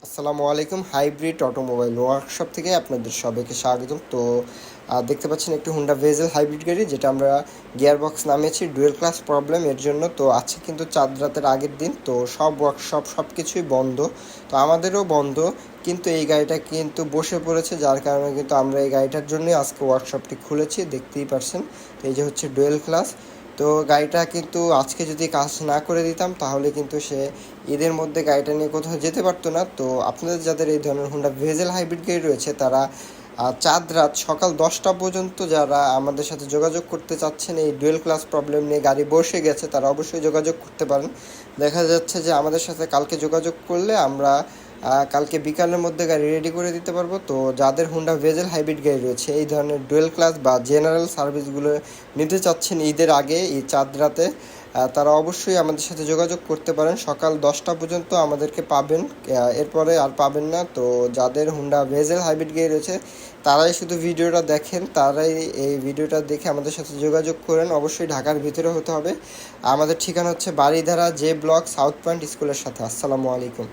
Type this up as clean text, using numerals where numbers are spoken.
আসসালামু আলাইকুম। Hybrid automobile workshop থেকে আপনাদের সবাইকে স্বাগতম। তো দেখতে পাচ্ছেন একটি হুন্ডা ভেজেল হাইব্রিড গাড়ি, যেটা আমরা গিয়ার বক্স নামিয়েছি ডুয়েল ক্লাস প্রবলেম এর জন্য। তো আজকে কিন্তু চাঁদ রাতের আগের দিন, তো সব ওয়ার্কশপ সব কিছুই বন্ধ, তো আমাদেরও বন্ধ। কিন্তু এই গাড়িটা কিন্তু বসে পড়েছে, যার কারণে কিন্তু আমরা এই গাড়িটার জন্যই আজকে ওয়ার্কশপটি খুলেছি, দেখতেই পারছেন। তো এই যে হচ্ছে ডুয়েল ক্লাস। তো গাড়িটা কিন্তু আজকে যদি কাজ না করে দিতাম, তাহলে কিন্তু সে ঈদের মধ্যে গাড়িটা নিয়ে কোথাও যেতে পারতো না। তো আপনাদের যাদের এই ধরনের হুন্ডা ভেজেল হাইব্রিড গাড়ি রয়েছে, তারা চাঁদ রাত সকাল 10টা পর্যন্ত যারা আমাদের সাথে যোগাযোগ করতে চাচ্ছেন, এই ডুয়েল ক্লাস প্রবলেম নিয়ে গাড়ি বসে গেছে, তারা অবশ্যই যোগাযোগ করতে পারেন। দেখা যাচ্ছে যে আমাদের সাথে কালকে যোগাযোগ করলে আমরা কালকে বিকালের মধ্যে গাড়ি রেডি করে দিতে পারবো। তো যাদের হুন্ডা ভেজেল হাইব্রিড গাড়ি রয়েছে, এই ধরনের ডুয়েল ক্লাস বা জেনারেল সার্ভিসগুলো নিতে চাচ্ছেন ঈদের আগে, এই চাঁদ রাতে, তারা অবশ্যই আমাদের সাথে যোগাযোগ করতে পারেন। সকাল 10টা পর্যন্ত আমাদেরকে পাবেন, এরপরে আর পাবেন না। তো যাদের হুন্ডা ভেজেল হাইব্রিড গাড়ি রয়েছে, তারাই শুধু ভিডিওটা দেখেন, তারাই এই ভিডিওটা দেখে আমাদের সাথে যোগাযোগ করেন। অবশ্যই ঢাকার ভিতরে হতে হবে। আমাদের ঠিকানা হচ্ছে Baridhara J block, south point স্কুলের সাথে। আসসালামু আলাইকুম।